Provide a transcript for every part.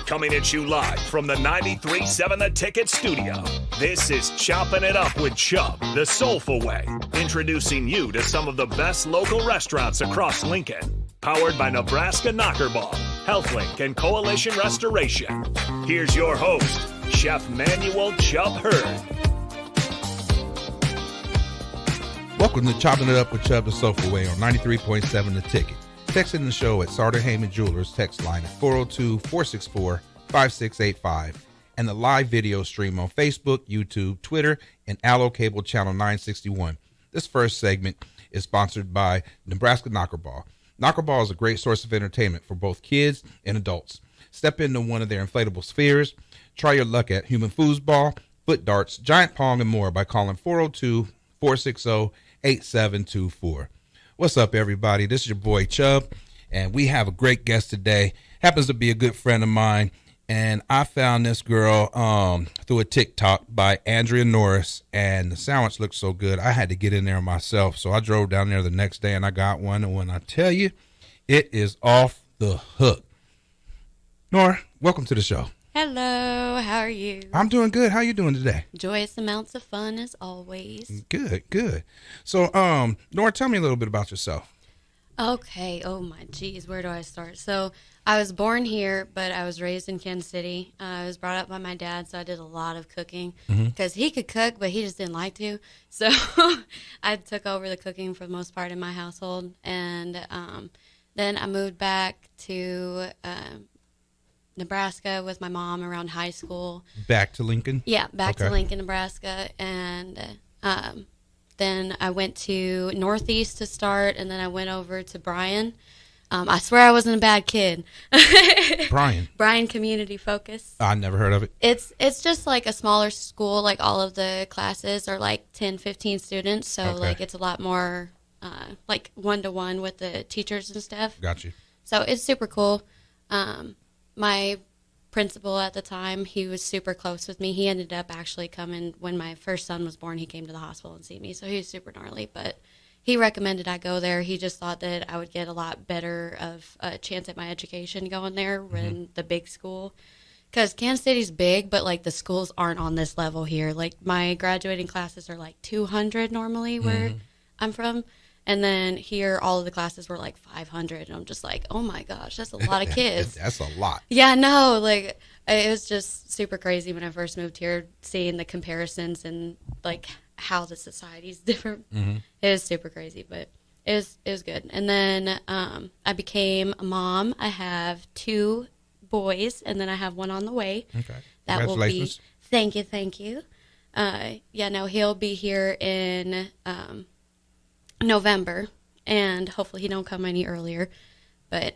coming at you live from the 93.7 The Ticket studio. This is Choppin' It Up with Chubb, the soulful way, introducing you to some of the best local restaurants across Lincoln. Powered by Nebraska Knockerball, HealthLink, and Coalition Restoration. Here's your host, Chef Manuel Chubb Hurd. Welcome to Chopping It Up with Chubb, the soulful way, on 93.7 The Ticket. Text in the show at Sartor Heyman Jewelers text line at 402-464-5685 and the live video stream on Facebook, YouTube, Twitter, and Allo Cable Channel 961. This first segment is sponsored by Nebraska Knockerball. Knockerball is a great source of entertainment for both kids and adults. Step into one of their inflatable spheres. Try your luck at human foosball, foot darts, giant pong, and more by calling 402-460-8724. What's up, everybody? This is your boy Chubb, and we have a great guest today. Happens to be a good friend of mine, and I found this girl through a TikTok by Andrea Norris, and the sandwich looked so good, I had to get in there myself. So I drove down there the next day, and I got one, and when I tell you, it is off the hook. Nora, welcome to the show. Hello, how are you? I'm doing good. How you doing today? Joyous amounts of fun as always. Good. So, Nora, tell me a little bit about yourself. Okay, oh my geez, where do I start? So, I was born here, but I was raised in Kansas City. I was brought up by my dad, so I did a lot of cooking because he could cook, but he just didn't like to. So, I took over the cooking for the most part in my household, and then I moved back to Nebraska with my mom around high school. Back to Lincoln? Yeah, back to Lincoln, Nebraska. And then I went to Northeast to start, and then I went over to Bryan. I swear I wasn't a bad kid. Bryan Community Focus. I never heard of it. It's just like a smaller school. Like all of the classes are like 10, 15 students. So like it's a lot more like one-to-one with the teachers and stuff. Got you. So it's super cool. My principal at the time, he was super close with me. He ended up actually coming when my first son was born. He came to the hospital and see me, so he was super gnarly. But he recommended I go there. He just thought that I would get a lot better of a chance at my education going there than the big school. Because Kansas City's big, but like the schools aren't on this level here. Like my graduating classes are like 200 normally where I'm from. And then here, all of the classes were like 500. And I'm just like, oh, my gosh, that's a lot of kids. That's a lot. Yeah, no, like, it was just super crazy when I first moved here, seeing the comparisons and, like, how the society's different. It was super crazy, but it was good. And then I became a mom. I have 2 boys, and then I have one on the way. Okay. That will be, thank you. He'll be here in November, and hopefully he don't come any earlier, but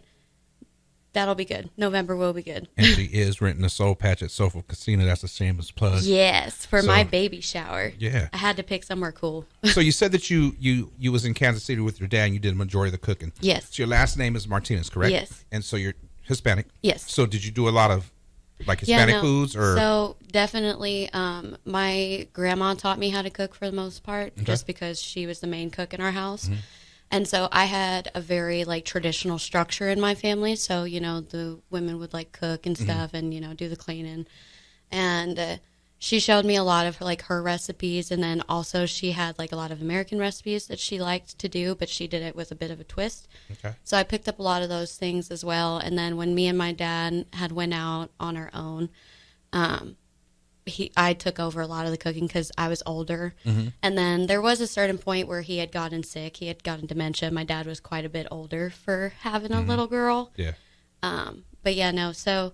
that'll be good. November will be good. And she is renting a soul patch at Soulful Casino. That's a shameless plug. Yes, for my baby shower. Yeah, I had to pick somewhere cool. So you said that you was in Kansas City with your dad, and you did a majority of the cooking. Yes. So your last name is Martinez, correct? Yes. And so you're Hispanic. Yes. So did you do a lot of like Hispanic foods, or? So definitely, my grandma taught me how to cook for the most part, just because she was the main cook in our house. And so I had a very like traditional structure in my family. So, you know, the women would like cook and stuff and, you know, do the cleaning. And she showed me a lot of like her recipes. And then also she had like a lot of American recipes that she liked to do, but she did it with a bit of a twist. Okay. So I picked up a lot of those things as well. And then when me and my dad had went out on our own, I took over a lot of the cooking because I was older. And then there was a certain point where he had gotten sick. He had gotten dementia. My dad was quite a bit older for having a little girl. Yeah. But yeah, no. So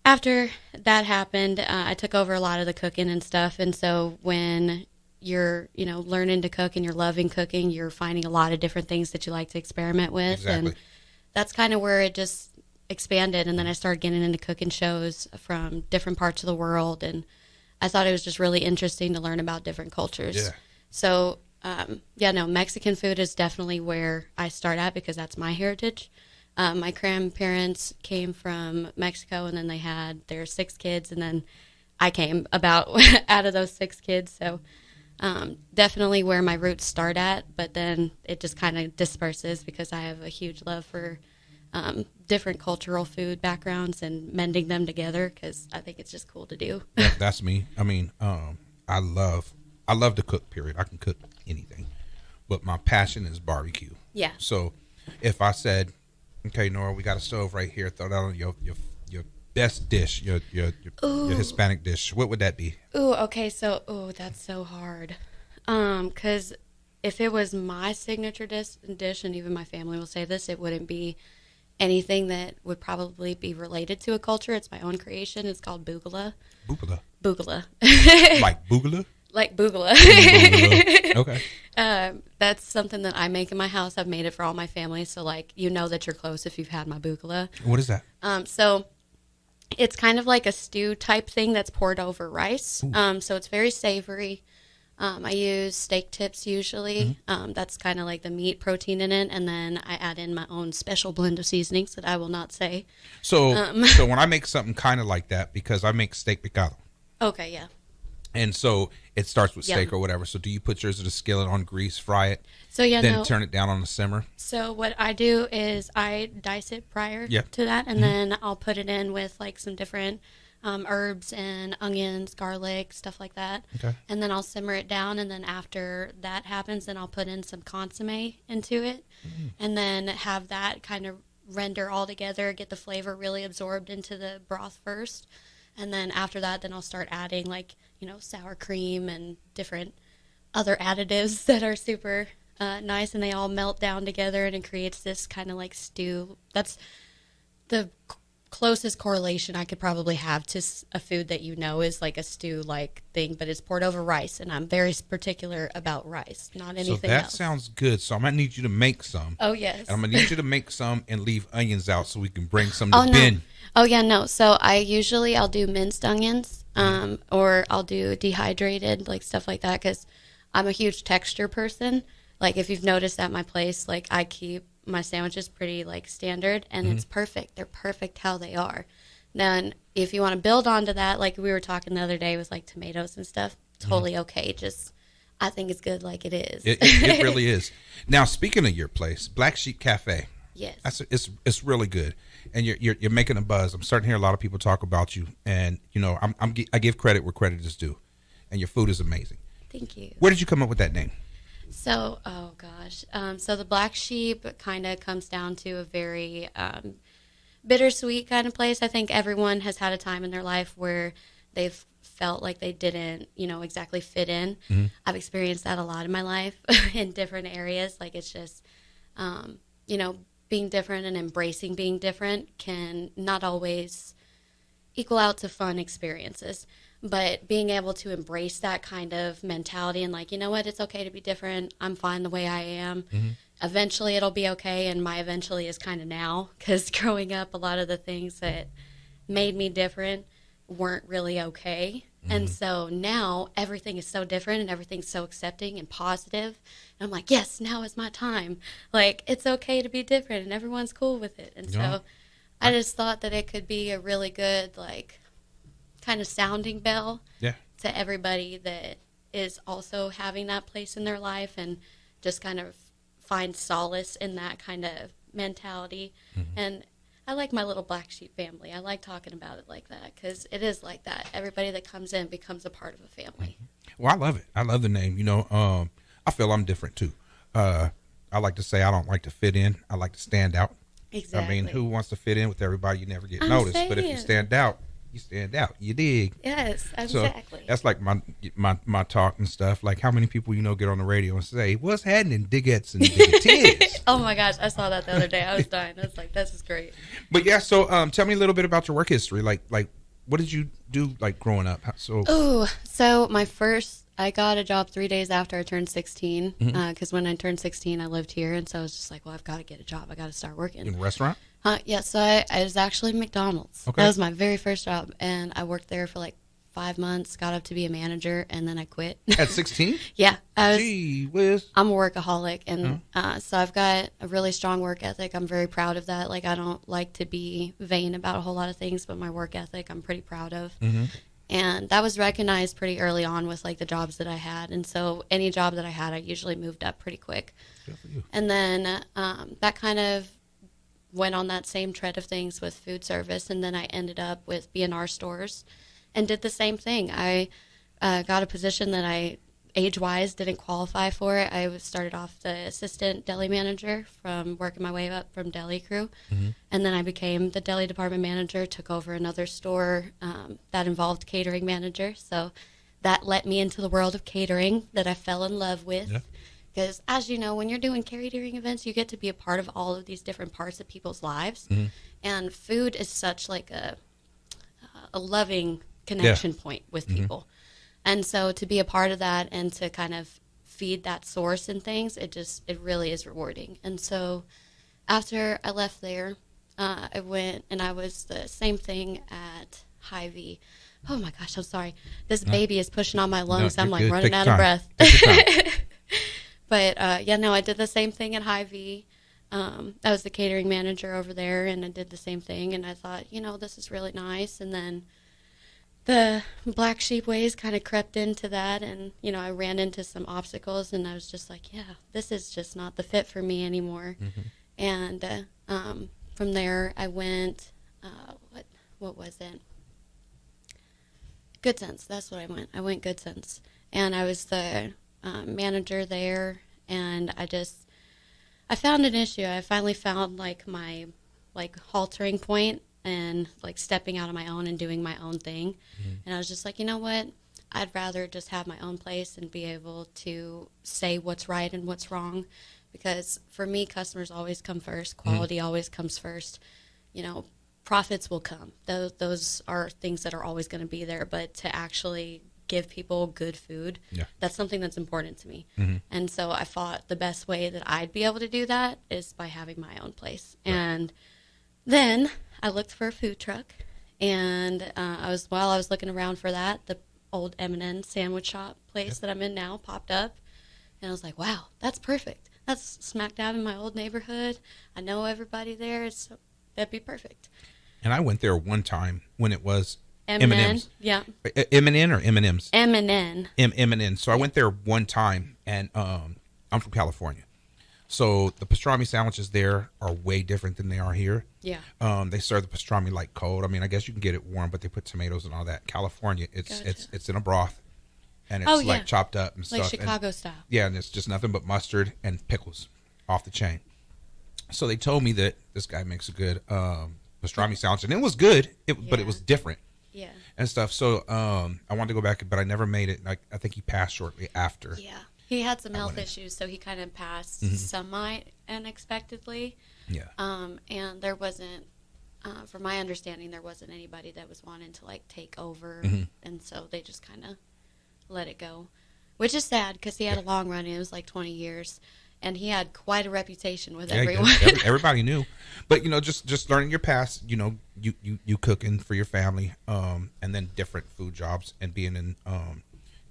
after that happened, I took over a lot of the cooking and stuff. And so when you're, you know, learning to cook and you're loving cooking, you're finding a lot of different things that you like to experiment with. Exactly. And that's kind of where it just expanded. And then I started getting into cooking shows from different parts of the world. And I thought it was just really interesting to learn about different cultures. Yeah. So, Mexican food is definitely where I start at because that's my heritage. My grandparents came from Mexico, and then they had their 6 kids, and then I came about out of those 6 kids. So definitely where my roots start at, but then it just kind of disperses because I have a huge love for different cultural food backgrounds and mending them together because I think it's just cool to do. That's me. I mean, I love to cook, period. I can cook anything, but my passion is barbecue. Yeah. So if I said, okay, Nora, we got a stove right here, throw that on your best dish, your Hispanic dish, what would that be? Ooh, okay, so, that's so hard. Because if it was my signature dish, and even my family will say this, it wouldn't be anything that would probably be related to a culture. It's my own creation. It's called bugala. Bugala. Like bugala? Like bugala. Okay. That's something that I make in my house. I've made it for all my family, so like that you're close if you've had my bugala. What is that? So it's kind of like a stew type thing that's poured over rice. So it's very savory. I use steak tips usually. That's kind of like the meat protein in it, and then I add in my own special blend of seasonings that I will not say. So when I make something kind of like that, because I make steak picado. Okay, yeah. And so it starts with steak or whatever. So do you put yours in a skillet on grease, fry it, so then turn it down on the simmer? So what I do is I dice it prior to that, and then I'll put it in with like some different herbs and onions, garlic, stuff like that. Okay. And then I'll simmer it down, and then after that happens, then I'll put in some consomme into it, and then have that kind of render all together, get the flavor really absorbed into the broth first. And then after that, then I'll start adding like, sour cream and different other additives that are super nice, and they all melt down together, and it creates this kind of like stew. That's the closest correlation I could probably have to a food that is like a stew-like thing, but it's poured over rice, and I'm very particular about rice, not anything else. So that sounds good. So I'm going to need you to make some. Oh, yes. And I'm going to need you to make some and leave onions out so we can bring some to Ben. Oh, yeah, no. So I'll do minced onions, or I'll do dehydrated, like stuff like that, because I'm a huge texture person. Like if you've noticed at my place, like I keep my sandwiches pretty like standard, and it's perfect. They're perfect how they are. Then if you want to build onto that, like we were talking the other day with like tomatoes and stuff, totally okay. Just I think it's good like it is. It really is. Now speaking of your place, Black Sheep Cafe. Yes. It's really good, and you're making a buzz. I'm starting to hear a lot of people talk about you, and I give credit where credit is due, and your food is amazing. Thank you. Where did you come up with that name? So, oh gosh. So the Black Sheep kind of comes down to a very bittersweet kind of place. I think everyone has had a time in their life where they've felt like they didn't, exactly fit in. I've experienced that a lot in my life in different areas. Like it's just, being different and embracing being different can not always equal out to fun experiences. But being able to embrace that kind of mentality and like, it's okay to be different. I'm fine the way I am. Eventually it'll be okay. And my eventually is kind of now, because growing up, a lot of the things that made me different weren't really okay. And so now everything is so different and everything's so accepting and positive. And I'm like, yes, now is my time. Like, it's okay to be different and everyone's cool with it. And so I just thought that it could be a really good, like, kind of sounding bell to everybody that is also having that place in their life and just kind of find solace in that kind of mentality. And I like my little Black Sheep family. I like talking about it like that because it is like that. Everybody that comes in becomes a part of a family. Well, I love it. I love the name. I feel I'm different too. I like to say I don't like to fit in. I like to stand out. Exactly. I mean, who wants to fit in with everybody? You never get noticed. But if you stand out, you stand out. You dig? Yes, exactly. So that's like my talk and stuff. Like how many people get on the radio and say, "What's happening, diggets and diggettes?" Oh my gosh, I saw that the other day. I was dying. I was like, "This is great." But yeah, so tell me a little bit about your work history. Like what did you do like growing up? So I got a job 3 days after I turned 16. Because when I turned 16, I lived here, and so I was just like, "Well, I've got to get a job. I got to start working." In a restaurant? Yeah, so I was actually McDonald's. Okay. That was my very first job, and I worked there for like 5 months, got up to be a manager, and then I quit. At 16? Yeah. Gee whiz. I'm a workaholic, and so I've got a really strong work ethic. I'm very proud of that. Like, I don't like to be vain about a whole lot of things, but my work ethic I'm pretty proud of. And that was recognized pretty early on with like the jobs that I had. And so any job that I had, I usually moved up pretty quick. Good for you. And then that kind of went on that same tread of things with food service, and then I ended up with B&R stores and did the same thing. I got a position that I age-wise didn't qualify for it. I started off the assistant deli manager from working my way up from deli crew, and then I became the deli department manager, took over another store that involved catering manager. So that let me into the world of catering that I fell in love with. Yeah. Because as you know, when you're doing catering events, you get to be a part of all of these different parts of people's lives. And food is such like a loving connection point with people. And so to be a part of that and to kind of feed that source and things, it really is rewarding. And so after I left there, I went and I was the same thing at Hy-Vee. Oh my gosh, I'm sorry. This baby is pushing on my lungs. No, I'm like good. running Take out your of time. breath. Take your time. But I did the same thing at Hy-Vee. I was the catering manager over there, and I did the same thing. And I thought, this is really nice. And then the black sheep ways kind of crept into that, and I ran into some obstacles, and I was just like, yeah, this is just not the fit for me anymore. And from there I went what was it, Good Sense. That's what I went Good Sense, and I was the manager there. And I found an issue. I finally found my haltering point and stepping out on my own and doing my own thing. And I was just like, you know what? I'd rather just have my own place and be able to say what's right and what's wrong. Because for me, customers always come first. Quality always comes first. Profits will come. Those are things that are always going to be there. But to actually give people good food, that's something that's important to me. And so I thought the best way that I'd be able to do that is by having my own place. And then I looked for a food truck, and while I was looking around for that, the old M&N sandwich shop place that I'm in now popped up, and I was like, wow, that's perfect. That's smack dab in my old neighborhood. I know everybody there, so that'd be perfect. And I went there one time when it was M&N, M&Ms. yeah. M&N or M&Ms? M&N. M&N. So I went there one time, and I'm from California. So the pastrami sandwiches there are way different than they are here. Yeah. They serve the pastrami cold. I mean, I guess you can get it warm, but they put tomatoes and all that. California, it's in a broth, and it's chopped up and stuff. Like Chicago style. Yeah, and it's just nothing but mustard and pickles off the chain. So they told me that this guy makes a good pastrami sandwich, and it was good, but it was different. Yeah. And stuff. So I wanted to go back, but I never made it. I think he passed shortly after. Yeah. He had some health issues, so he kind of passed semi unexpectedly. Yeah. And there wasn't, from my understanding, there wasn't anybody that was wanting to take over, and so they just kind of let it go, which is sad because he had a long run. It was 20 years, and he had quite a reputation with everyone. Everybody knew, but just learning your past. You cooking for your family, and then different food jobs and being in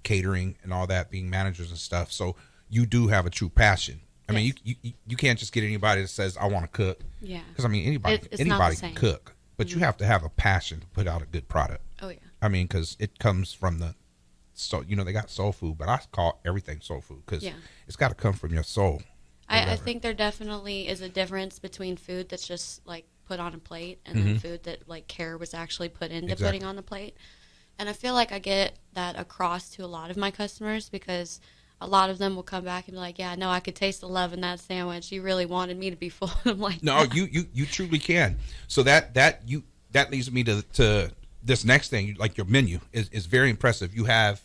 catering and all that, being managers and stuff. So you do have a true passion. I mean, you can't just get anybody that says I want to cook. Yeah. Because anybody can cook, but you have to have a passion to put out a good product. Oh yeah. I mean, because it comes from they got soul food, but I call everything soul food because it's got to come from your soul. I think there definitely is a difference between food that's just put on a plate and then food that care was actually put into putting on the plate. And I feel like I get that across to a lot of my customers because a lot of them will come back and be like, yeah, no, I could taste the love in that sandwich. You really wanted me to be full. I'm like, no, you truly can. So that leads me to this next thing. Your menu is very impressive. You have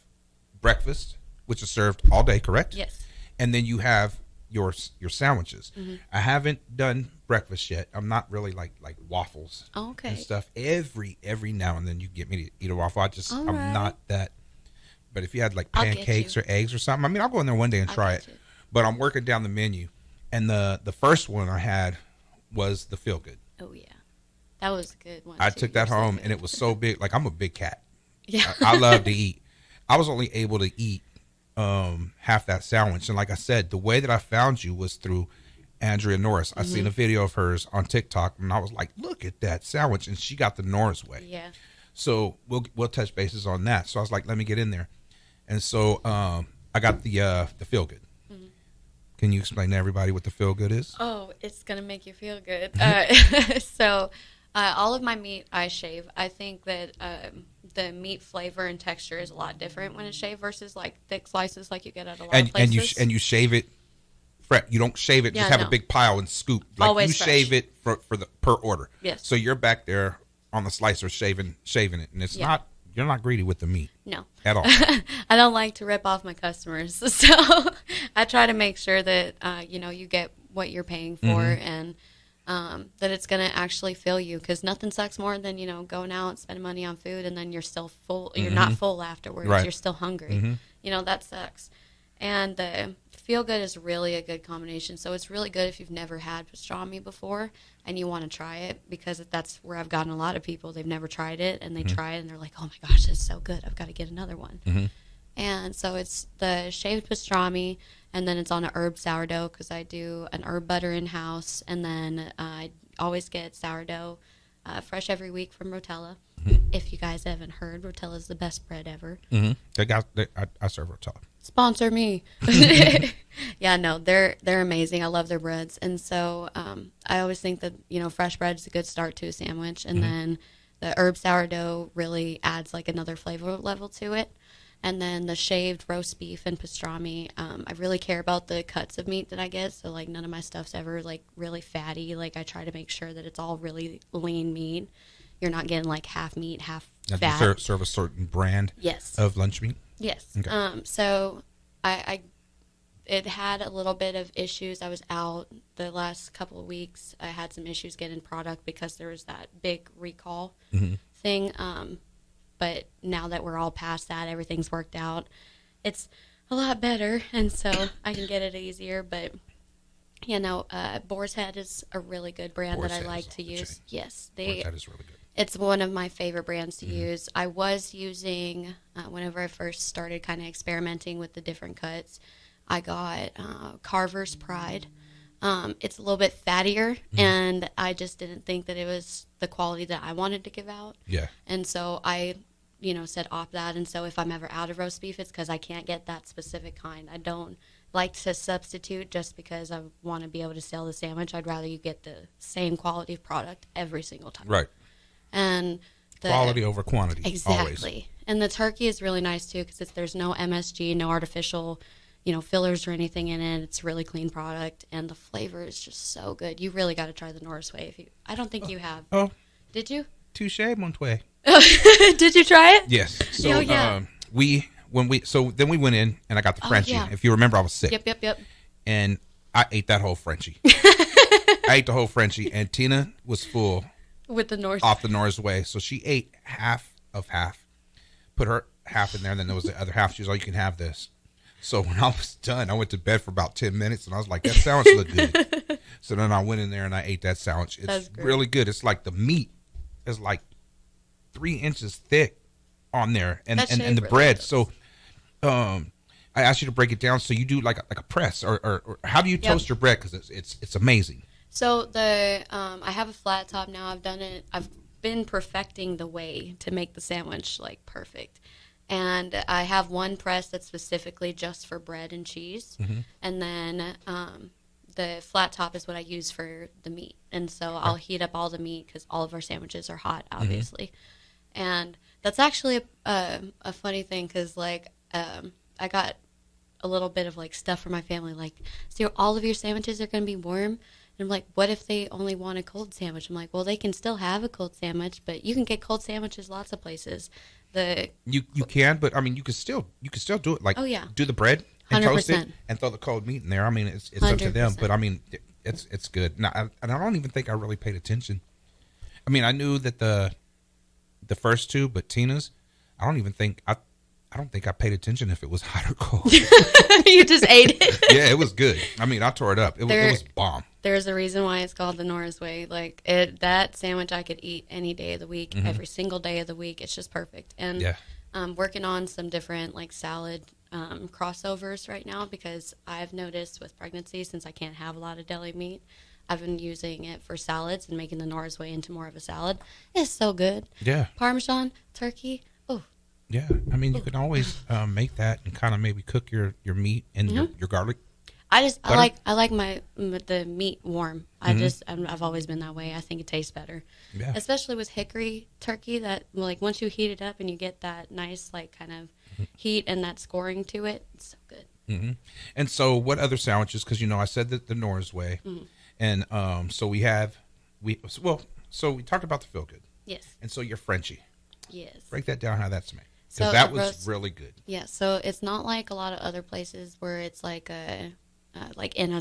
breakfast, which is served all day, correct? Yes. And then you have your sandwiches. I haven't done breakfast yet. I'm not really like waffles and stuff. Every now and then you get me to eat a waffle. I'm not that. But if you had pancakes or eggs or something, I'll go in there one day and try it. But I'm working down the menu, and the first one I had was the Feel Good. Oh yeah, that was a good one. I took that home, and it was so big. I'm a big cat. Yeah, I love to eat. I was only able to eat half that sandwich, and like I said, the way that I found you was through Andrea Norris. I seen a video of hers on TikTok, and I was like, "Look at that sandwich!" And she got the Norris way. Yeah. So we'll touch bases on that. So I was like, "Let me get in there," and so I got the Feel Good. Can you explain to everybody what the Feel Good is? Oh, it's going to make you feel good. So all of my meat I shave. I think that the meat flavor and texture is a lot different when it's shaved versus like thick slices like you get at a lot of places. And you shave it fresh. You don't shave it, Yeah, just have no. a big pile and scoop. Like Always you fresh. shave it for the per order. Yes. So you're back there on the slicer shaving it, and it's Yeah. not, you're not greedy with the meat. No. At all. I don't like to rip off my customers. So I try to make sure that, you get what you're paying for and that it's going to actually fill you. Because nothing sucks more than, going out, spending money on food, and then you're still full. You're not full afterwards. Right. You're still hungry. That sucks. And the Feel Good is really a good combination. So it's really good if you've never had pastrami before and you want to try it, because that's where I've gotten a lot of people. They've never tried it, and they try it, and they're like, oh, my gosh, this is so good. I've got to get another one. And so it's the shaved pastrami, and then it's on a herb sourdough because I do an herb butter in-house, and then I always get sourdough fresh every week from Rotella. If you guys haven't heard, Rotella's the best bread ever. I serve Rotella. Sponsor me. Yeah, no, they're amazing. I love their breads. And so I always think that, fresh bread is a good start to a sandwich. And then the herb sourdough really adds like another flavor level to it. And then the shaved roast beef and pastrami, I really care about the cuts of meat that I get. So like none of my stuff's ever like really fatty. Like I try to make sure that it's all really lean meat. You're not getting like half meat, half Now, fat. do you serve a certain brand Yes. of lunch meat? Yes. Okay. So it had a little bit of issues. I was out the last couple of weeks. I had some issues getting product because there was that big recall thing. But now that we're all past that, everything's worked out. It's a lot better, and so I can get it easier. But Boar's Head is a really good brand Boar's that I Head like is to the use. chain. Yes, That is really good. it's one of my favorite brands to use. I was using, whenever I first started kind of experimenting with the different cuts, I got Carver's Pride. It's a little bit fattier, and I just didn't think that it was the quality that I wanted to give out. Yeah. And so I, said opt that. And so if I'm ever out of roast beef, it's because I can't get that specific kind. I don't like to substitute just because I want to be able to sell the sandwich. I'd rather you get the same quality of product every single time. Right. And the Quality over quantity. exactly. Always. And the turkey is really nice too because there's no MSG, no artificial, fillers or anything in it. It's a really clean product, and the flavor is just so good. You really got to try the Norris Way. I don't think you have. Oh, Did you? touche, mon way. Did you try it? Yes. So Oh, yeah. then we went in and I got the Oh, Frenchie. yeah. If you remember, I was sick. Yep. And I ate that whole Frenchie. I ate the whole Frenchie, and Tina was full With the Norris. off the Norris Way. So she ate half of half, put her half in there, and then there was the other half. She was like, you can have this. So when I was done, I went to bed for about 10 minutes, and I was like, that sandwich looked good. So then I went in there and I ate that sandwich. It's That's great. really good. It's like the meat is like 3 inches thick on there, and That the shape really bread. does. So I asked you to break it down. So you do like a press, or how do you toast your bread? Because it's amazing. So I have a flat top now. I've done it. I've been perfecting the way to make the sandwich like perfect. And I have one press that's specifically just for bread and cheese. And then the flat top is what I use for the meat. And so I'll heat up all the meat because all of our sandwiches are hot, obviously. And that's actually a funny thing because, I got a little bit of, stuff for my family. Like, so all of your sandwiches are going to be warm? And I'm like, what if they only want a cold sandwich? I'm like, well, they can still have a cold sandwich, but you can get cold sandwiches lots of places. You can, but I mean, you can still do it. Like, Oh, yeah. do the bread and toast it 100%. and throw the cold meat in there. I mean, it's up to them, 100%. but I mean, it's good. Now, and I don't even think I really paid attention. I mean, I knew that the first two, but Tina's, I don't think I paid attention if it was hot or cold. You just ate it. Yeah, it was good. I mean, I tore it up. It was bomb. There's a reason why it's called the Norris Way. That sandwich I could eat any day of the week, every single day of the week. It's just perfect. And Yeah. I'm working on some different salad crossovers right now because I've noticed with pregnancy, since I can't have a lot of deli meat, I've been using it for salads and making the Norris Way into more of a salad. It's so good. Yeah. Parmesan, turkey. Oh, Yeah. I mean, you can always make that and kind of maybe cook your meat and your garlic. I like the meat warm. I've always been that way. I think it tastes better, especially with hickory turkey. That like once you heat it up and you get that nice like kind of heat and that scoring to it, it's so good. Mm-hmm. And so, what other sandwiches? Because I said that the Norris way, and so we talked about the Feel Good. Yes. And so your Frenchie. Yes. Break that down how that's made. So Because that was really good. Yeah. So it's not like a lot of other places where it's like like in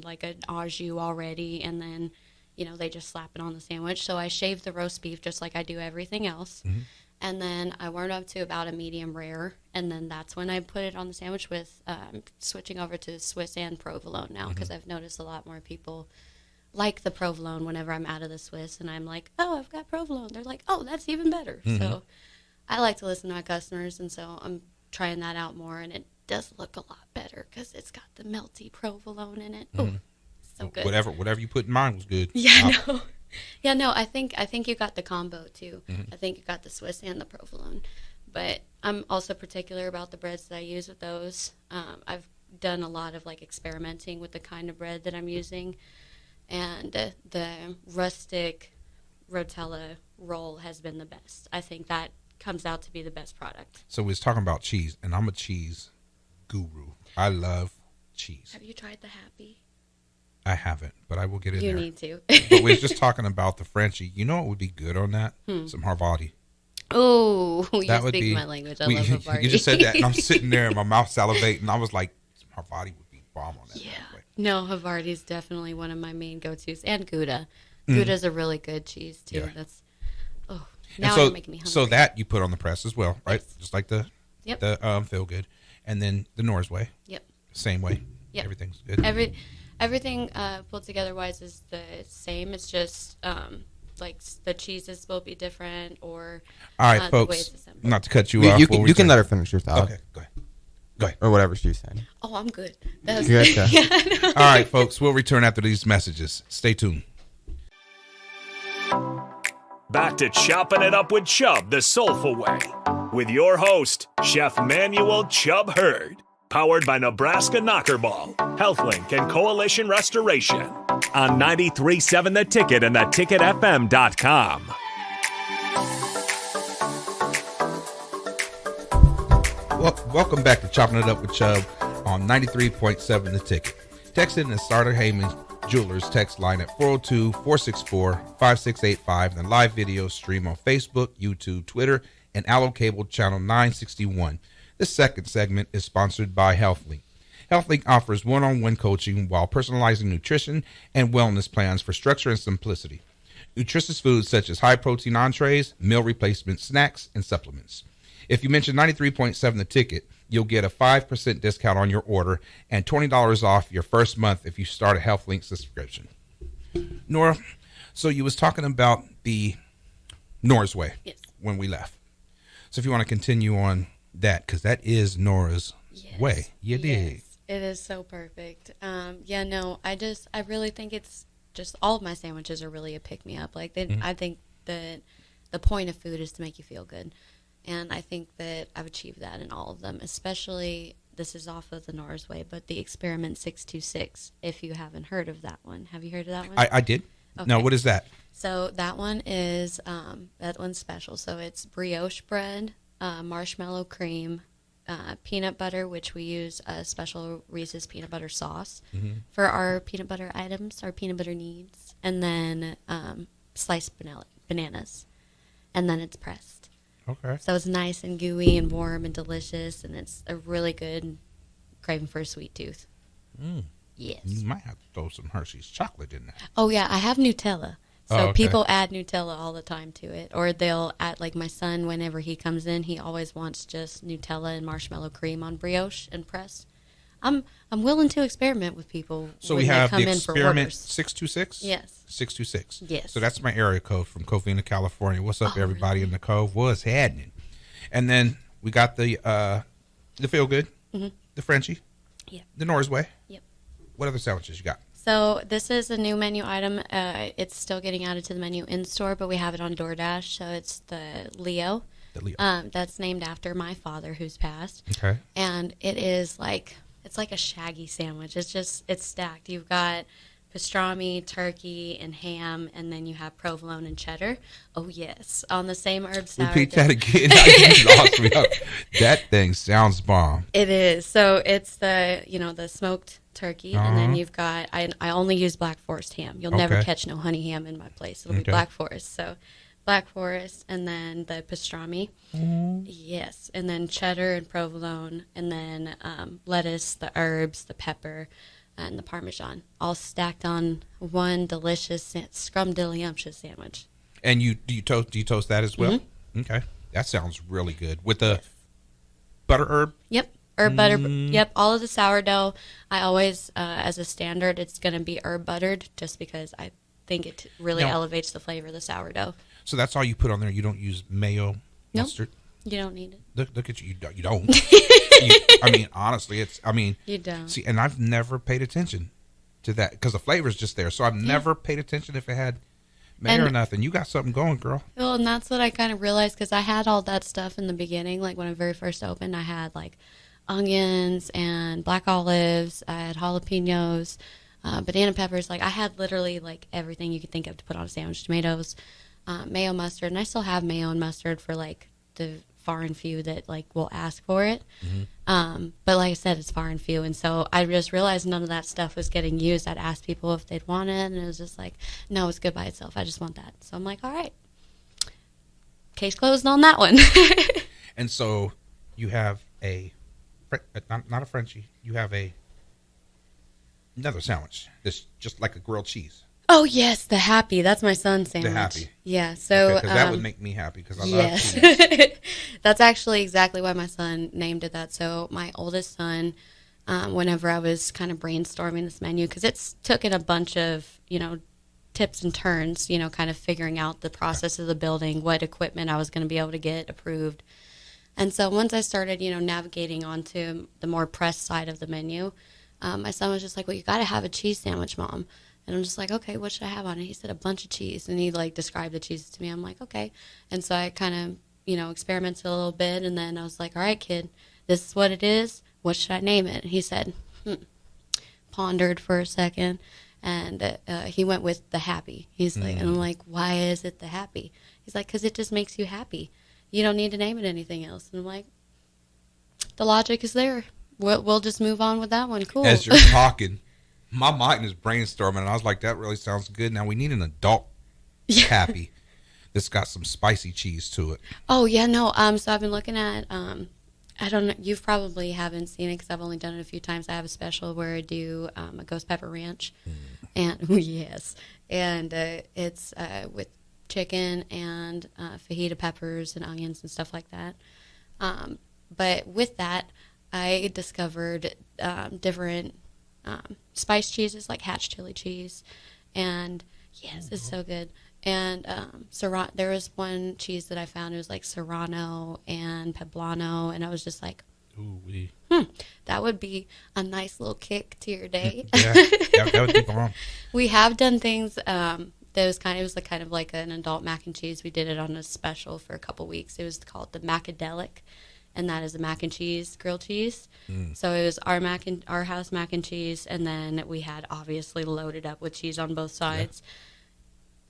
like an au jus already, and then they just slap it on the sandwich. So I shaved the roast beef just like I do everything else, and then I warmed up to about a medium rare, and then that's when I put it on the sandwich with switching over to Swiss and provolone now, because I've noticed a lot more people like the provolone whenever I'm out of the Swiss, and I'm like, oh, I've got provolone. They're like, oh, that's even better. So I like to listen to my customers, and so I'm trying that out more, and it does look a lot better because it's got the melty provolone in it. Oh, so good. Whatever you put in mine was good. No, I think you got the combo too. I think you got the Swiss and the provolone, but I'm also particular about the breads that I use with those. I've done a lot of like experimenting with the kind of bread that I'm using, and the rustic rotella roll has been the best. I think that comes out to be the best product. So we was talking about cheese, and I'm a cheese guru. I love cheese. Have you tried the Happy? I haven't, but I will get in there. You need to. But we was just talking about the Frenchie. You know what would be good on that? Some Havarti. Oh, you speak my language. I love Havarti. You just said that, and I'm sitting there, and my mouth salivating. I was like, some Havarti would be bomb on that. Yeah. No, Havarti is definitely one of my main go-tos, and Gouda. Gouda's a really good cheese too. Yeah. That's you're making me hungry. So that you put on the press as well, right? Yes. Just like the Feel Good, and then the Norris way. Yep. Same way. Yep. Everything's good. Everything pulled together wise is the same. It's just like the cheeses will be different, or all right, folks. The way it's assembled. Not to cut you off. You can let her finish your thought. Okay, go ahead. Or whatever she's saying. Oh, I'm good. All right, folks. We'll return after these messages. Stay tuned. Back to Chopping It Up with Chubb, the soulful way, with your host, Chef Manuel Chubb Hurd, powered by Nebraska Knockerball, HealthLink, and Coalition Restoration, on 93.7 The Ticket and theticketfm.com. Welcome back to Chopping It Up with Chubb on 93.7 The Ticket. Text in the Starter Heyman Jewelers text line at 402-464-5685, and live video stream on Facebook, YouTube, Twitter, and Allo Cable Channel 961. This second segment is sponsored by HealthLink. HealthLink offers one-on-one coaching while personalizing nutrition and wellness plans for structure and simplicity. Nutritious foods such as high-protein entrees, meal replacement snacks, and supplements. If you mention 93.7 The Ticket, you'll get a 5% discount on your order and $20 off your first month if you start a HealthLink subscription. Nora, so you was talking about the Nora's way when we left. So if you want to continue on that, because that is Nora's way. You dig. It is so perfect. I really think it's just all of my sandwiches are really a pick-me-up. Like I think that the point of food is to make you feel good. And I think that I've achieved that in all of them, especially, this is off of the Nora's Way, but the Experiment 626, if you haven't heard of that one. Have you heard of that one? I did. Okay. No, what is that? So that one is, that one's special. So it's brioche bread, marshmallow cream, peanut butter, which we use a special Reese's peanut butter sauce for our peanut butter items, our peanut butter needs, and then sliced bananas, and then it's pressed. Okay. So it's nice and gooey and warm and delicious, and it's a really good craving for a sweet tooth. Yes. You might have to throw some Hershey's chocolate in there. Oh, yeah. I have Nutella. So people add Nutella all the time to it. Or they'll add, like my son, whenever he comes in, he always wants just Nutella and marshmallow cream on brioche and pressed. I'm willing to experiment with people so when we have they come the in for Experiment orders. 626? Yes. 626. Yes. So that's my area code from Covina, California. What's up, everybody really? in the Cove? What's happening? And then we got the Feel Good, the Frenchie, the Nora's Way. Yep. What other sandwiches you got? So this is a new menu item. It's still getting added to the menu in store, but we have it on DoorDash. So it's the Leo. The Leo. That's named after my father who's passed. Okay. And it is like it's like a shaggy sandwich. It's stacked. You've got pastrami, turkey, and ham, and then you have provolone and cheddar. Oh, yes. On the same herb sourdough. Repeat that again. You lost me up. That thing sounds bomb. It is. So it's the smoked turkey, and then you've got, I only use Black Forest ham. You'll never catch no honey ham in my place. It'll be Black Forest. So Black Forest, and then the pastrami. Yes. And then cheddar and provolone, and then lettuce, the herbs, the pepper, and the Parmesan, all stacked on one delicious scrumdiddlyumptious sandwich. And do you toast that as well? Okay, that sounds really good with the butter herb. Yep, herb butter. Yep, all of the sourdough. I always, as a standard, it's going to be herb buttered, just because I think it really elevates the flavor of the sourdough. So that's all you put on there. You don't use mayo, mustard. You don't need it. Look at you. You don't. Honestly, you don't. See, and I've never paid attention to that because the flavor's just there. So I've never paid attention if it had mayo or nothing. You got something going, girl. Well, and that's what I kind of realized, because I had all that stuff in the beginning. Like when I very first opened, I had like onions and black olives. I had jalapenos, banana peppers. Like I had literally like everything you could think of to put on a sandwich. Tomatoes, mayo, mustard, and I still have mayo and mustard for like the far and few that like will ask for it. But like I said, it's far and few, and so I just realized none of that stuff was getting used. I'd ask people if they'd want it, and it was just like, no, it's good by itself. I just want that. So I'm like, all right, case closed on that one. And so you have not a Frenchie. You have another sandwich that's just like a grilled cheese. Oh, yes, the Happy. That's my son's sandwich. The Happy. Yeah, so... Because that would make me happy, because I love cheese. That's actually exactly why my son named it that. So my oldest son, whenever I was kind of brainstorming this menu, because it's taken a bunch of, tips and turns, kind of figuring out the process of the building, what equipment I was going to be able to get approved. And so once I started, navigating onto the more press side of the menu, my son was just like, well, you got to have a cheese sandwich, Mom. And I'm just like, okay, what should I have on it? He said a bunch of cheese. And he, described the cheeses to me. I'm like, okay. And so I kind of, experimented a little bit. And then I was like, all right, kid, this is what it is. What should I name it? And he said, pondered for a second. And he went with the Happy. He's like, and I'm like, why is it the Happy? He's like, because it just makes you happy. You don't need to name it anything else. And I'm like, the logic is there. We'll just move on with that one. Cool. As you're talking, my mind is brainstorming, and I was like, that really sounds good. Now we need an adult Happy that's got some spicy cheese to it. Oh, yeah, no. So I've been looking at, I don't know, you probably haven't seen it because I've only done it a few times. I have a special where I do a ghost pepper ranch. And, yes. And it's with chicken and fajita peppers and onions and stuff like that. But with that, I discovered different spiced cheeses, like Hatch chili cheese, and yes, it's so good. And there was one cheese that I found. It was like Serrano and Poblano, and I was just like, that would be a nice little kick to your day. Yeah, that would be bomb. We have done things. It was kind of like an adult mac and cheese. We did it on a special for a couple weeks. It was called the Macadelic. And that is a mac and cheese, grilled cheese. So it was our house mac and cheese, and then we had obviously loaded up with cheese on both sides. Yeah.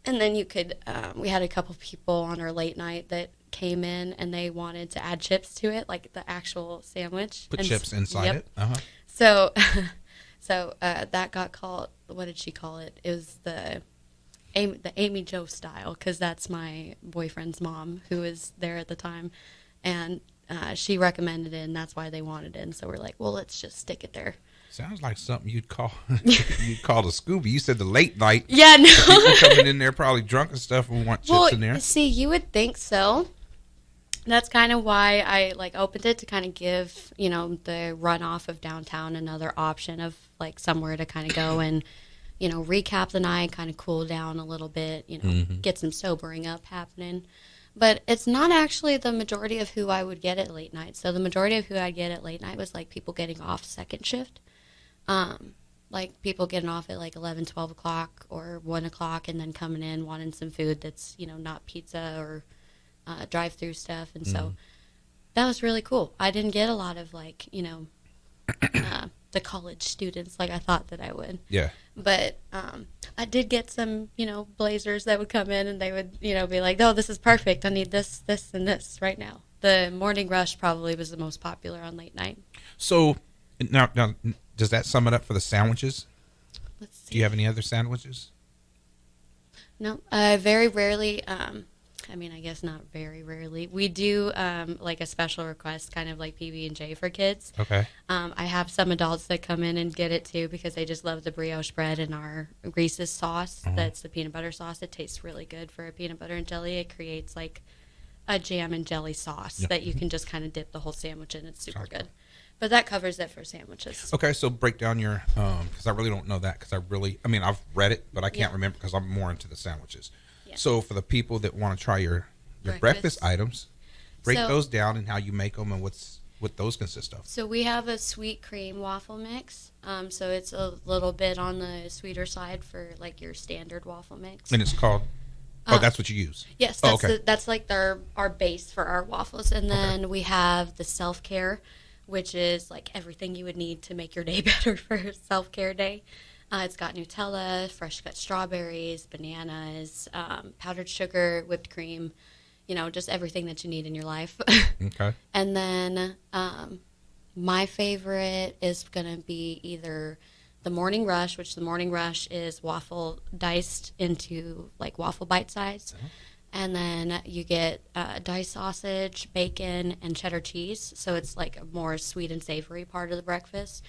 And then you could, we had a couple people on our late night that came in, and they wanted to add chips to it, like the actual sandwich. Put chips inside it. So, that got called. What did she call it? It was the Amy Jo style, because that's my boyfriend's mom who was there at the time, and she recommended it, and that's why they wanted it. And so we're like, well, let's just stick it there. Sounds like something you'd call the Scooby. You said the late night. Yeah, no. People coming in there probably drunk and stuff and want chips in there. See, you would think so. That's kind of why I opened it, to kind of give, the runoff of downtown another option of somewhere to kind of go and, recap the night, kind of cool down a little bit, get some sobering up happening. But it's not actually the majority of who I would get at late night. So the majority of who I'd get at late night was people getting off second shift. People getting off at 11, 12 o'clock or 1 o'clock, and then coming in wanting some food that's, not pizza or drive-through stuff. And so that was really cool. I didn't get a lot of the college students like I thought that I would. Yeah. But I did get some, blazers that would come in and they would, be like, oh, this is perfect. I need this, this, and this right now. The Morning Rush probably was the most popular on late night. So now, does that sum it up for the sandwiches? Let's see. Do you have any other sandwiches? No, very rarely. I guess not very rarely. We do like a special request, kind of like PB&J for kids. Okay. I have some adults that come in and get it too because they just love the brioche bread and our Reese's sauce. That's the peanut butter sauce. It tastes really good for a peanut butter and jelly. It creates like a jam and jelly sauce that you can just kind of dip the whole sandwich in. It's super good. But that covers it for sandwiches. Okay, so break down your, because I really don't know that, because I've read it, but I can't remember because I'm more into the sandwiches. Yeah. So for the people that want to try your breakfast items, break those down and how you make them and what those consist of. So we have a sweet cream waffle mix. So it's a little bit on the sweeter side for like your standard waffle mix. And it's called, that's what you use? Yes, that's like our base for our waffles. And then we have the self-care, which is like everything you would need to make your day better for self-care day. It's got Nutella, fresh cut strawberries, bananas, powdered sugar, whipped cream, just everything that you need in your life. Okay. And then my favorite is going to be either the Morning Rush, which the Morning Rush is waffle diced into like waffle bite size. And then you get diced sausage, bacon, and cheddar cheese. So it's like a more sweet and savory part of the breakfast.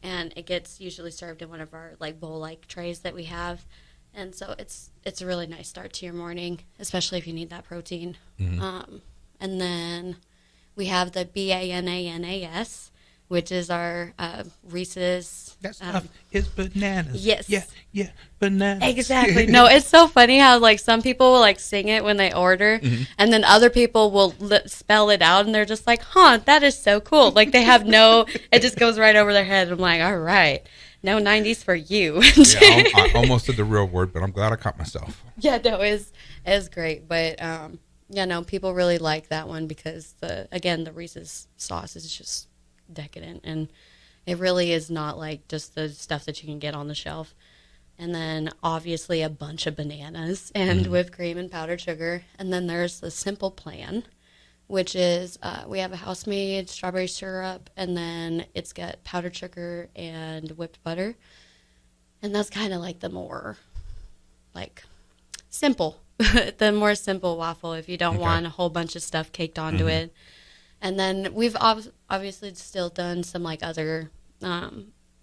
And it gets usually served in one of our like bowl-like trays that we have. And so it's a really nice start to your morning, especially if you need that protein. And then we have the BANANAS, which is our Reese's. That stuff is bananas. Yes. Yeah, bananas. Exactly. No, it's so funny how like some people will like sing it when they order, and then other people will spell it out, and they're just like, "Huh, that is so cool!" Like they have it just goes right over their head. I'm like, all right, no 90s for you. Yeah, I almost did the real word, but I'm glad I caught myself. Yeah, no, it's great, but people really like that one because the Reese's sauce is just decadent, and it really is not like just the stuff that you can get on the shelf. And then obviously a bunch of bananas and whipped cream and powdered sugar. And then there's the simple plan, which is we have a house-made strawberry syrup, and then it's got powdered sugar and whipped butter. And that's kind of like the more like simple, the more simple waffle if you don't want a whole bunch of stuff caked onto it. And then we've obviously still done some like other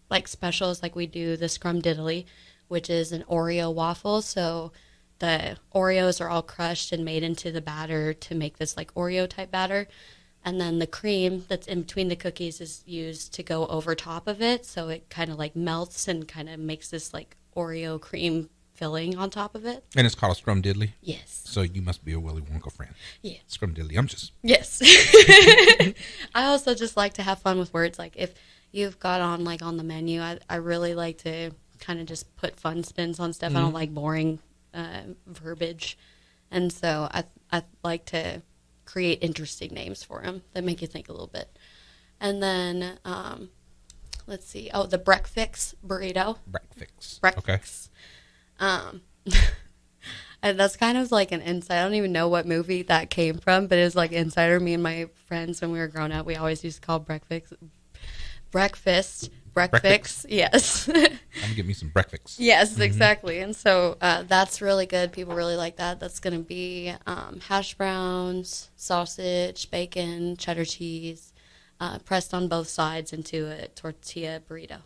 like specials, like we do the Scrumdiddly, which is an Oreo waffle. So the Oreos are all crushed and made into the batter to make this like Oreo type batter. And then the cream that's in between the cookies is used to go over top of it. So it kind of like melts and kind of makes this like Oreo cream filling on top of it. And it's called a Scrumdiddly? Yes. So you must be a Willy Wonka fan. Yeah. Scrumdiddly. Yes. I also just like to have fun with words. Like if you've got on like on the menu, I really like to kind of just put fun spins on stuff. I don't like boring verbiage. And so I like to create interesting names for them that make you think a little bit. And then, let's see. Oh, the Breakfix burrito. Breakfix. Okay. And that's kind of like an insight. I don't even know what movie that came from, but it was like Insider. Me and my friends, when we were growing up, we always used to call breakfast. Yes. I'm gonna get me some breakfast. Yes, exactly. And so that's really good. People really like that. That's gonna be hash browns, sausage, bacon, cheddar cheese, pressed on both sides into a tortilla burrito.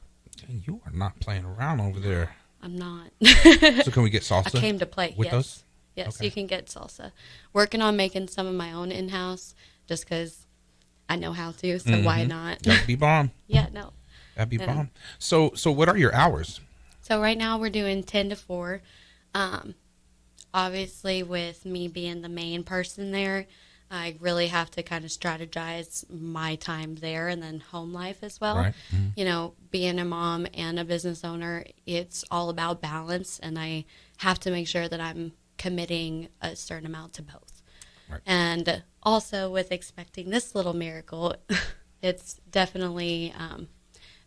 And you are not playing around over there. I'm not. So can we get salsa? I came to play. With those? Yes, Okay. You can get salsa. Working on making some of my own in-house just because I know how to, so why not? That'd be bomb. Yeah, no. That'd be bomb. So what are your hours? So right now we're doing 10 to 4. Obviously, with me being the main person there, I really have to kind of strategize my time there and then home life as well. Right. Being a mom and a business owner, it's all about balance, and I have to make sure that I'm committing a certain amount to both. Right. And also with expecting this little miracle, it's definitely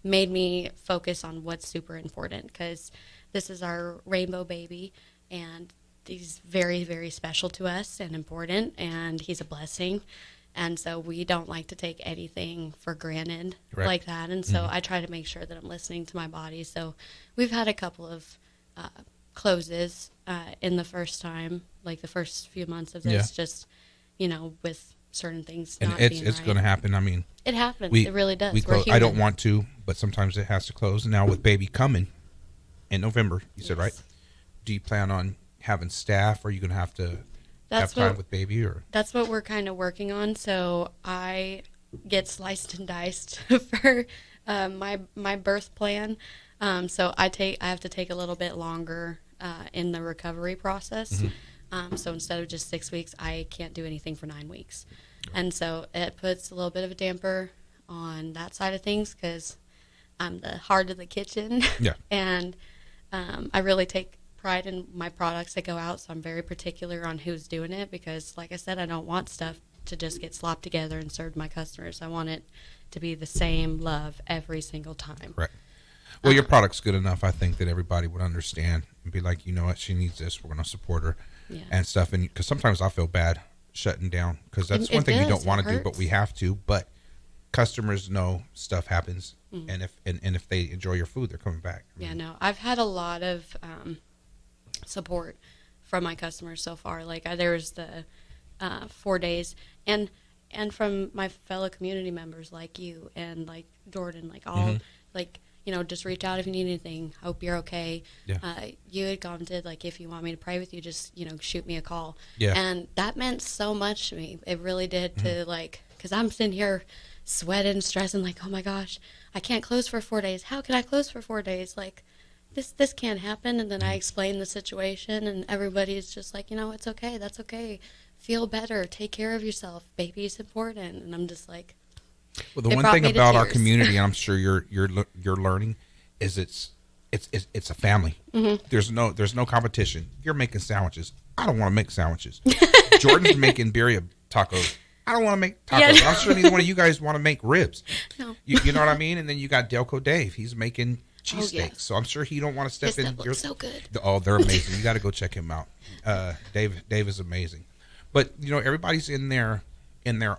made me focus on what's super important, because this is our rainbow baby, and he's very, very special to us and important, and he's a blessing. And so we don't like to take anything for granted like that. And so I try to make sure that I'm listening to my body. So we've had a couple of closes in the first time, like the first few months of this, just, with certain things and not being it's right. going to happen. I mean, It happens. It really does. We We're close. I don't human. want to, but sometimes it has to close. Now with baby coming in November, you said, right? Do you plan on having staff, or are you going to have to have time with baby? Or that's what we're kind of working on. So I get sliced and diced for my birth plan. So I have to take a little bit longer in the recovery process. So instead of just 6 weeks, I can't do anything for 9 weeks. And so it puts a little bit of a damper on that side of things, because I'm the heart of the kitchen. Yeah. And I really take pride in my products that go out, so I'm very particular on who's doing it, because like I said, I don't want stuff to just get slopped together and served to my customers. I want it to be the same love every single time. Right. Well, your product's good enough, I think, that everybody would understand and be like, you know what, she needs this, we're going to support her and stuff. And because sometimes I feel bad shutting down, because that's one thing we don't want to do, but we have to. But customers know stuff happens, and if they enjoy your food, they're coming back. No, I've had a lot of support from my customers so far. Like there was the 4 days, and from my fellow community members like you and like Jordan, like all like, just reach out if you need anything. Hope you're okay. You had commented, like, if you want me to pray with you, just shoot me a call. And that meant so much to me. It really did. To like, because I'm sitting here sweating, stressing, like, oh my gosh, I can't close for 4 days. How can I close for 4 days? Like, this can't happen. And then I explained the situation, and everybody's just like, it's okay. That's okay. Feel better. Take care of yourself. Baby's important. And I'm just like, well, the one thing about our community, and I'm sure you're learning, is it's a family. There's no competition. You're making sandwiches. I don't want to make sandwiches. Jordan's making birria tacos. I don't want to make tacos. I'm sure neither one of you guys want to make ribs. No. You know what I mean? And then you got Delco Dave. He's making cheesesteaks. So I'm sure he don't want to step in. Looks so good. Oh, they're amazing. You got to go check him out. Dave is amazing. But everybody's in their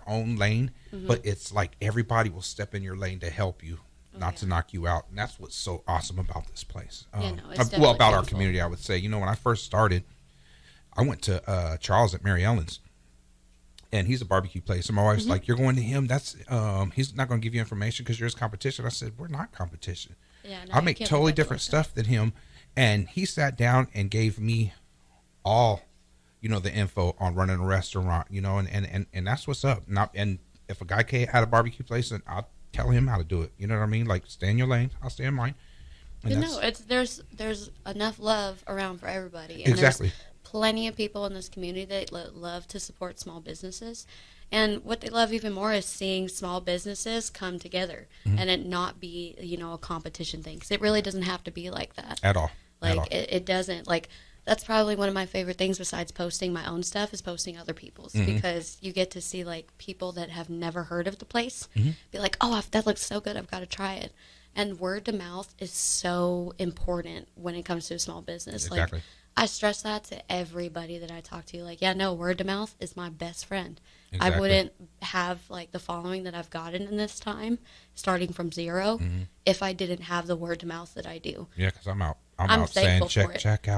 own lane, but it's like everybody will step in your lane to help you, not to knock you out. And that's what's so awesome about this place. About our community, I would say. When I first started, I went to Charles at Mary Ellen's, and he's a barbecue place. And my wife's like, you're going to him? That's he's not going to give you information because you're his competition. I said, we're not competition. I make totally different stuff than him. And he sat down and gave me all the info on running a restaurant, and that's what's up. And if a guy had a barbecue place, then I'll tell him how to do it. You know what I mean? Like, stay in your lane, I'll stay in mine. There's enough love around for everybody. And exactly. There's plenty of people in this community that love to support small businesses. And what they love even more is seeing small businesses come together and it not be, a competition thing. Because it really doesn't have to be like that. At all. It doesn't. Like, that's probably one of my favorite things besides posting my own stuff is posting other people's, because you get to see like people that have never heard of the place be like, oh, that looks so good, I've got to try it. And word to mouth is so important when it comes to a small business. Exactly. Like, I stress that to everybody that I talk to. Like, word to mouth is my best friend. Exactly. I wouldn't have like the following that I've gotten in this time, starting from zero, if I didn't have the word to mouth that I do. Yeah, because I'm out saying check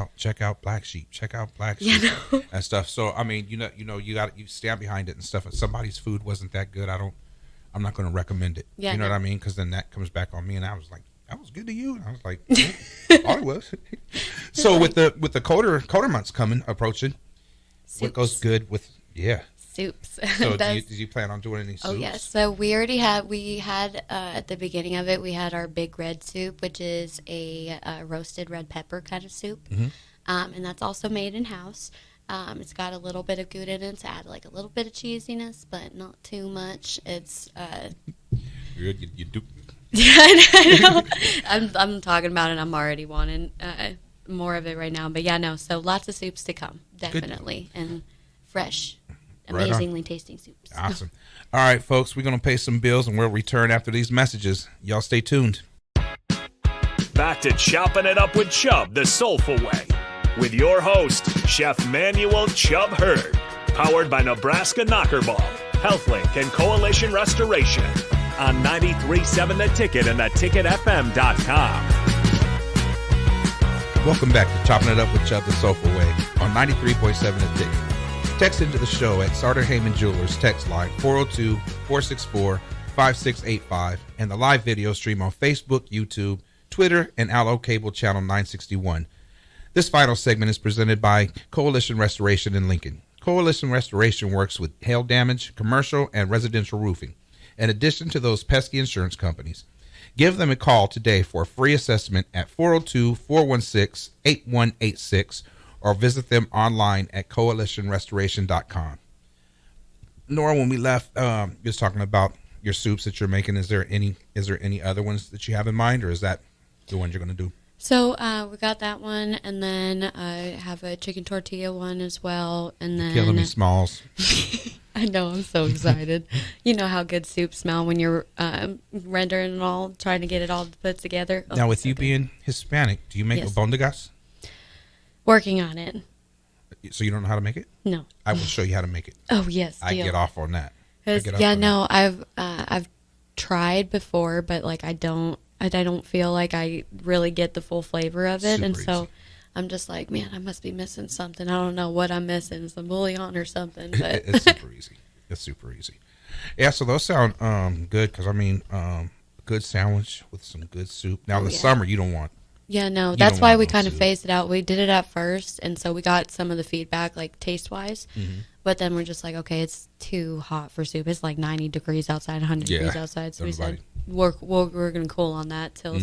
out Black Sheep, and stuff. So I mean, you stand behind it and stuff. If somebody's food wasn't that good, I'm not going to recommend it. Yeah, what I mean? Because then that comes back on me, and I was like, that was good to you. And I was like, all it was. So with the colder months approaching, soups. What goes good with soups. So do you plan on doing any soups? Oh yes. So we had at the beginning of it, we had our big red soup, which is a roasted red pepper kind of soup, and that's also made in house. It's got a little bit of Gouda in it to add like a little bit of cheesiness, but not too much. It's you do. I know. I'm talking about it. I'm already wanting more of it right now. But so lots of soups to come, definitely, and fresh. Amazingly tasting soups. Awesome. All right, folks, we're going to pay some bills, and we'll return after these messages. Y'all stay tuned. back to Chopping It Up with Chubb, the soulful way, with your host, Chef Manuel Chubb Hurd, powered by Nebraska Knockerball, HealthLink, and Coalition Restoration on 93.7 The Ticket and theticketfm.com. Welcome back to Chopping It Up with Chubb, the soulful way, on 93.7 The Ticket. Text into the show at Sartor Heyman Jewelers text line 402-464-5685 and the live video stream on Facebook, YouTube, Twitter, and Allo Cable Channel 961. This final segment is presented by Coalition Restoration in Lincoln. Coalition Restoration works with hail damage, commercial, and residential roofing, in addition to those pesky insurance companies. Give them a call today for a free assessment at 402-416-8186 or visit them online at coalitionrestoration.com. Nora, when we left, just talking about your soups that you're making, is there any other ones that you have in mind, or is that the ones you're going to do? So we got that one, and then I have a chicken tortilla one as well, and then Killing me, Smalls. I know, I'm so excited. You know how good soup smell when you're rendering and all, trying to get it all put together. Now, with you being Hispanic, do you make albondigas? Working on it. So you don't know how to make it? No. I will show you how to make it. Oh yes, I get off on that. I've tried before, but like I don't feel like I really get the full flavor of it, and so I'm just like, man, I must be missing something. I don't know what I'm missing, some bouillon or something. But It's super easy. It's super easy. Yeah, so those sound good because good sandwich with some good soup. Now in the summer you don't want. Yeah, no, that's why we kind of phased it out. We did it at first, and so we got some of the feedback, like taste-wise. Mm-hmm. But then we're just like, okay, it's too hot for soup. It's like 90 degrees outside, 100 degrees outside. So we said, we're going to cool on that till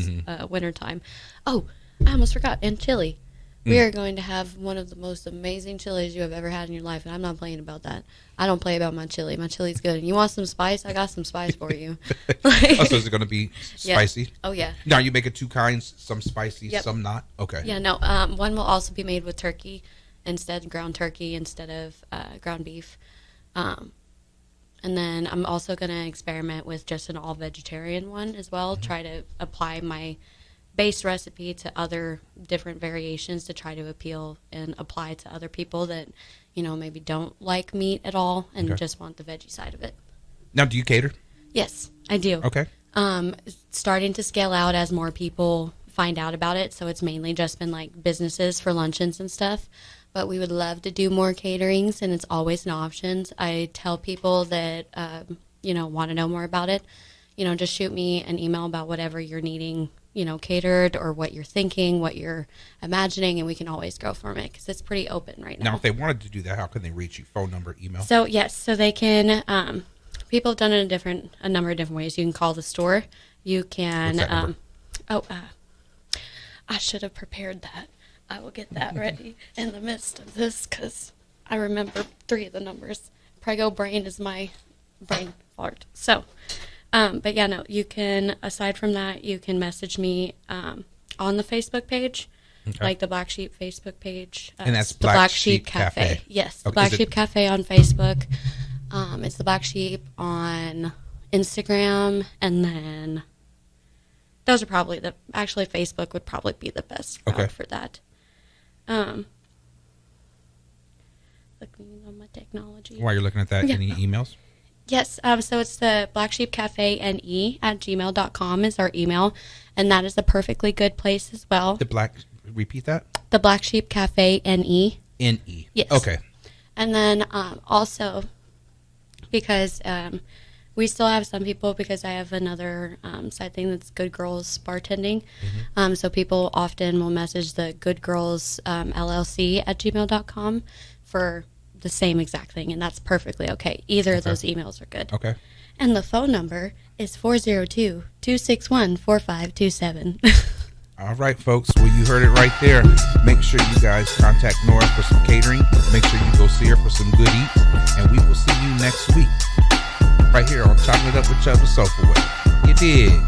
wintertime. Oh, I almost forgot. And chili. We are going to have one of the most amazing chilies you have ever had in your life, and I'm not playing about that. I don't play about my chili. My chili's good. And you want some spice? I got some spice for you. So is it going to be spicy? Yeah. Oh, yeah. Now, you make it two kinds, some spicy, some not? Okay. Yeah, no. One will also be made with turkey ground turkey instead of ground beef. And then I'm also going to experiment with just an all-vegetarian one as well, try to apply my base recipe to other different variations to try to appeal and apply to other people that, maybe don't like meat at all and just want the veggie side of it. Now, do you cater? Yes, I do. Okay. Starting to scale out as more people find out about it, so it's mainly just been like businesses for luncheons and stuff. But we would love to do more caterings, and it's always an option. I tell people that, want to know more about it, just shoot me an email about whatever you're needing, catered, or what you're thinking, what you're imagining, and we can always go from it because it's pretty open right now. Now, if they wanted to do that, how can they reach you? Phone number, email? So, yes. So they can, people have done it a number of different ways. You can call the store. You can, What's that number? I should have prepared that. I will get that ready in the midst of this because I remember 3 of the numbers. Prego brain is my brain fart. So, but yeah, no, you can, aside from that, you can message me on the Facebook page, like the Black Sheep Facebook page. And that's the Black Sheep Cafe. Yes, the Black Sheep Cafe on Facebook. It's the Black Sheep on Instagram, and then those are probably actually Facebook would probably be the best route for that. Looking on my technology. While you're looking at that, any emails? Yes, so it's the Black Sheep Cafe NE@gmail.com is our email, and that is a perfectly good place as well. Repeat that? The Black Sheep Cafe NE. NE. Yes. Okay. And then also, because we still have some people, because I have another side thing that's Good Girls Bartending. Mm-hmm. So people often will message the Good Girls LLC@gmail.com for the same exact thing, and that's perfectly okay. Either of those emails are good. Okay. And the phone number is 402-261-4527. All right, folks. Well, you heard it right there. Make sure you guys contact Nora for some catering. Make sure you go see her for some good eats, and we will see you next week right here on Chopping It Up with Chubb, the Soulful Way. You dig?